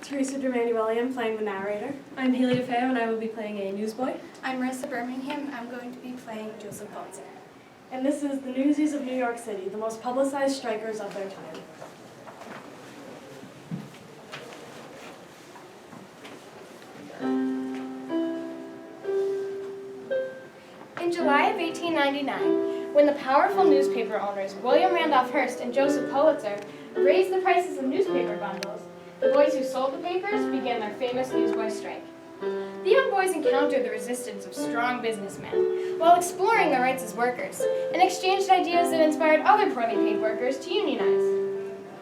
Marissa Birmingham playing the narrator. I'm Haeleigh DeFeo and I will be playing a newsboy. I'm Marissa Birmingham. I'm going to be playing Joseph Pulitzer. And this is the Newsies of New York City, the most publicized strikers of their time. In July of 1899, when the powerful newspaper owners William Randolph Hearst and Joseph Pulitzer raised the prices of newspaper bundles, the boys who sold the papers began their famous newsboy strike. The young boys encountered the resistance of strong businessmen while exploring their rights as workers and exchanged ideas that inspired other poorly paid workers to unionize.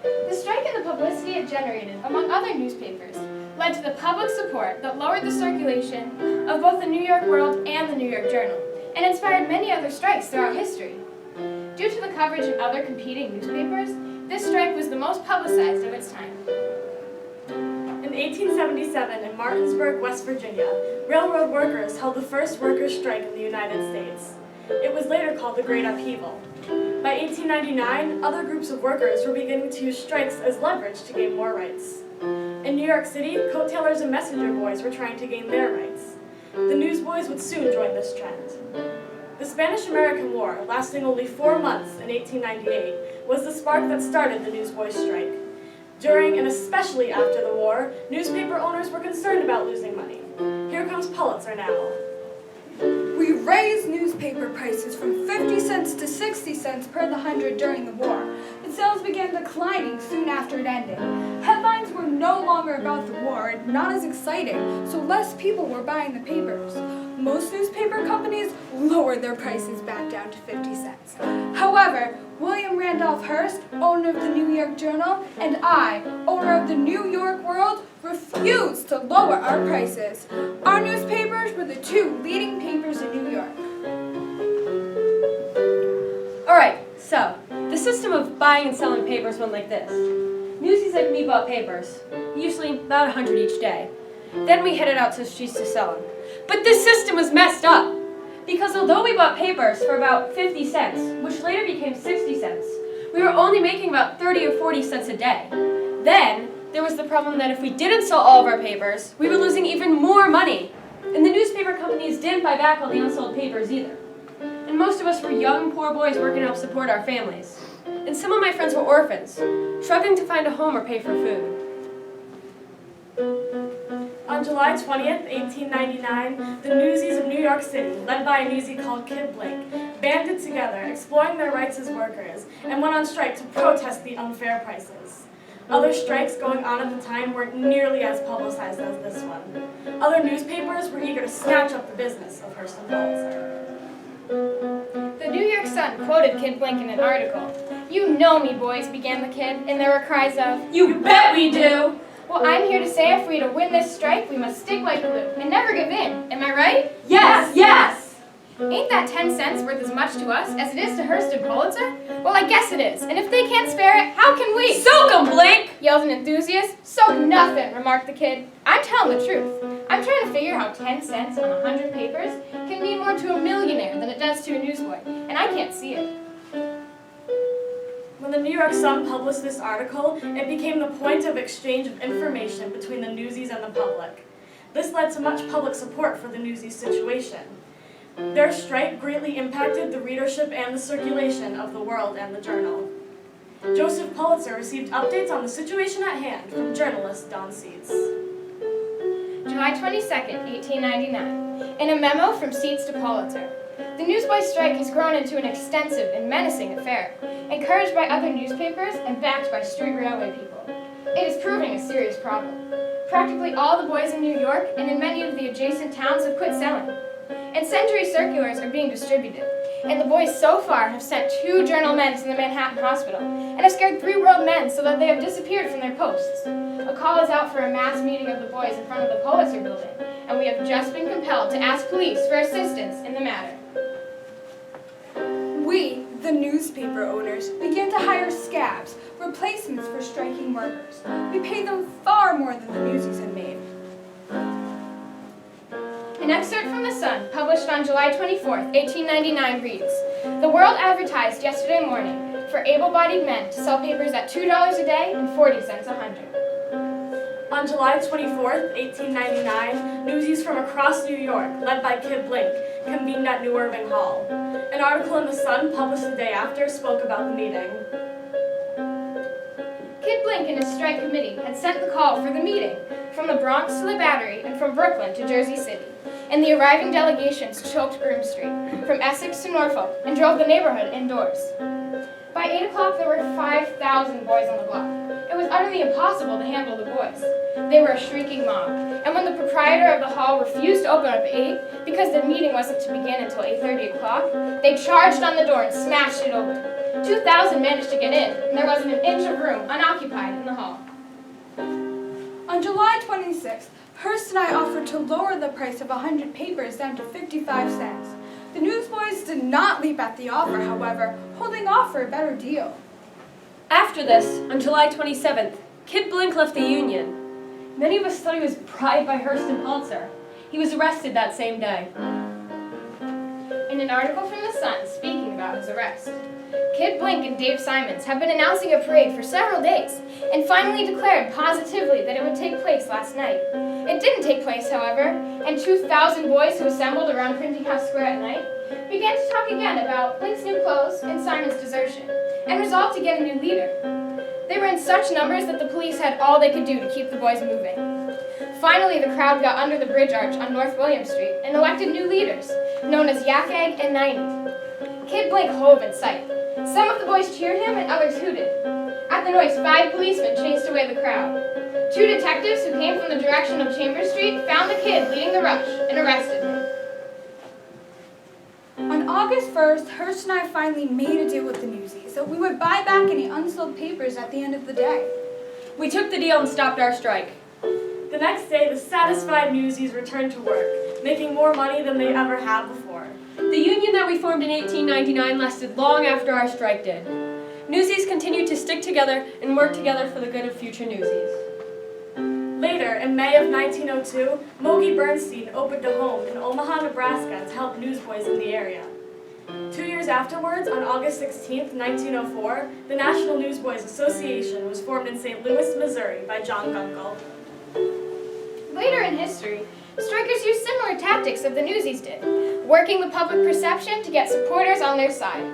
The strike and the publicity it generated among other newspapers led to the public support that lowered the circulation of both the New York World and the New York Journal, and inspired many other strikes throughout history. Due to the coverage in other competing newspapers, this strike was the most publicized of its time. In 1877, in Martinsburg, West Virginia, railroad workers held the first workers' strike in the United States. It was later called the Great Upheaval. By 1899, other groups of workers were beginning to use strikes as leverage to gain more rights. In New York City, coat tailors and messenger boys were trying to gain their rights. The newsboys would soon join this trend. The Spanish-American War, lasting only 4 months in 1898, was the spark that started the newsboys' strike. During and especially after the war, newspaper owners were concerned about losing money. Here comes Pulitzer now. We raised newspaper prices from 50 cents to 60 cents per the hundred during the war, and sales began declining soon after it ended. Headlines were no longer about the war and not as exciting, so less people were buying the papers. Most newspaper companies lowered their prices back down to 50 cents. However, William Randolph Hearst, owner of the New York Journal, and I, owner of the New York World, refused to lower our prices. Our newspapers were the 2 leading papers in New York. Alright, so, the system of buying and selling papers went like this. Newsies like me bought papers, usually about 100 each day. Then we headed out to the streets to sell them. But this system was messed up! Because although we bought papers for about 50 cents, which later became 60 cents, we were only making about 30 or 40 cents a day. Then, there was the problem that if we didn't sell all of our papers, we were losing even more money. And the newspaper companies didn't buy back all the unsold papers either. And most of us were young, poor boys working to help support our families. And some of my friends were orphans, struggling to find a home or pay for food. On July 20th, 1899, the Newsies of New York City, led by a newsie called Kid Blake, banded together, exploring their rights as workers, and went on strike to protest the unfair prices. Other strikes going on at the time weren't nearly as publicized as this one. Other newspapers were eager to snatch up the business of Hearst and Pulitzer. The New York Sun quoted Kid Blake in an article. "You know me, boys," began the kid, and there were cries of, You bet we do! "Well, I'm here to say if we're to win this strike, we must stick like glue and never give in. Am I right?" Yes, yes! Ain't that 10 cents worth as much to us as it is to Hearst and Pulitzer? Well, I guess it is, and if they can't spare it, how can we? Soak 'em, Blake! Yelled an enthusiast. "Soak nothing," remarked the kid. "I'm telling the truth. I'm trying to figure how 10 cents on 100 papers can mean more to a millionaire than it does to a newsboy, and I can't see it." When the New York Sun published this article, it became the point of exchange of information between the newsies and the public. This led to much public support for the newsies' situation. Their strike greatly impacted the readership and the circulation of the World and the Journal. Joseph Pulitzer received updates on the situation at hand from journalist Don Seitz. July 22nd, 1899. In a memo from Seitz to Pulitzer, the newsboy strike has grown into an extensive and menacing affair, encouraged by other newspapers and backed by street railway people. It is proving a serious problem. Practically all the boys in New York and in many of the adjacent towns have quit selling. And century circulars are being distributed, and the boys so far have sent 2 journal men to the Manhattan hospital, and have scared 3 world men so that they have disappeared from their posts. A call is out for a mass meeting of the boys in front of the Pulitzer building, and we have just been compelled to ask police for assistance in the matter. We, the newspaper owners, began to hire scabs, replacements for striking workers. We paid them far more than the newsies had made. An excerpt from The Sun, published on July 24th, 1899 reads, "The World advertised yesterday morning for able-bodied men to sell papers at $2 a day and 40 cents a hundred." On On July 24th, 1899, Newsies from across New York, led by Kid Blink, convened at New Irving Hall. An article in The Sun, published the day after, spoke about the meeting. Kid Blink and his strike committee had sent the call for the meeting from the Bronx to the Battery and from Brooklyn to Jersey City, and the arriving delegations choked Broome Street, from Essex to Norfolk, and drove the neighborhood indoors. By 8 o'clock, there were 5,000 boys on the block. It was utterly impossible to handle the boys. They were a shrieking mob, and when the proprietor of the hall refused to open up at 8 because the meeting wasn't to begin until 8:30 o'clock, they charged on the door and smashed it open. 2,000 managed to get in, and there wasn't an inch of room unoccupied in the hall. On July 26th, Hearst and I offered to lower the price of 100 papers down to 55 cents. The newsboys did not leap at the offer, however, holding off for a better deal. After this, on July 27th, Kid Blink left the Union. Many of us thought he was bribed by Hearst and Pulitzer. He was arrested that same day. In an article from The Sun speaking about his arrest, Kid Blink and Dave Simons have been announcing a parade for several days and finally declared positively that it would take place last night. It didn't take place, however, and 2,000 boys who assembled around Printing House Square at night began to talk again about Blink's new clothes and Simons' desertion, and resolved to get a new leader. They were in such numbers that the police had all they could do to keep the boys moving. Finally, the crowd got under the bridge arch on North William Street and elected new leaders, known as Yak Egg and 90. Kid Blink hove in sight. Some of the boys cheered him and others hooted. At the noise, 5 policemen chased away the crowd. 2 detectives who came from the direction of Chambers Street found the kid leading the rush and arrested him. On August 1st, Hearst and I finally made a deal with the Newsies that we would buy back any unsold papers at the end of the day. We took the deal and stopped our strike. The next day, the satisfied Newsies returned to work, making more money than they ever had before. The union that we formed in 1899 lasted long after our strike did. Newsies continued to stick together and work together for the good of future Newsies. Later, in May of 1902, Mogi Bernstein opened a home in Omaha, Nebraska to help newsboys in the area. 2 years afterwards, on August 16, 1904, the National Newsboys Association was formed in St. Louis, Missouri by John Gunkel. Later in history, strikers used similar tactics that the Newsies did, working the public perception to get supporters on their side.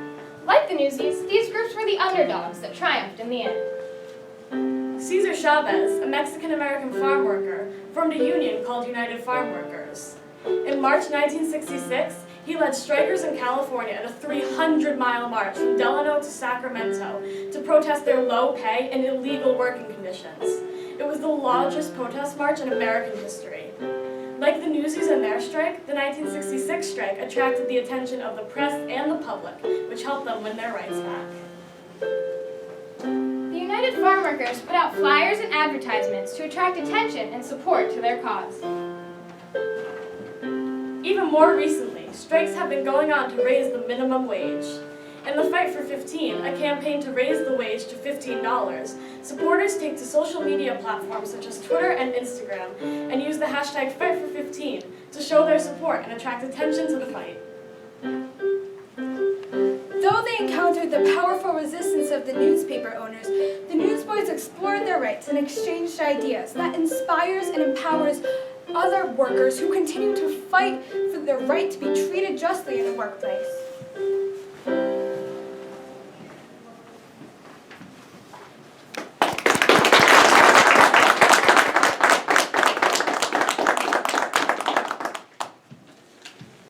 Like the Newsies, these groups were the underdogs that triumphed in the end. Cesar Chavez, a Mexican-American farm worker, formed a union called United Farm Workers. In March 1966, he led strikers in California at a 300-mile march from Delano to Sacramento to protest their low pay and illegal working conditions. It was the largest protest march in American history. Like the Newsies and their strike, the 1966 strike attracted the attention of the press and the public, which helped them win their rights back. The United Farm Workers put out flyers and advertisements to attract attention and support to their cause. Even more recently, strikes have been going on to raise the minimum wage. In the Fight for 15, a campaign to raise the wage to $15, supporters take to social media platforms such as Twitter and Instagram and use the hashtag #FightFor15 to show their support and attract attention to the fight. Though they encountered the powerful resistance of the newspaper owners, the newsboys explored their rights and exchanged ideas that inspires and empowers other workers who continue to fight for their right to be treated justly in the workplace.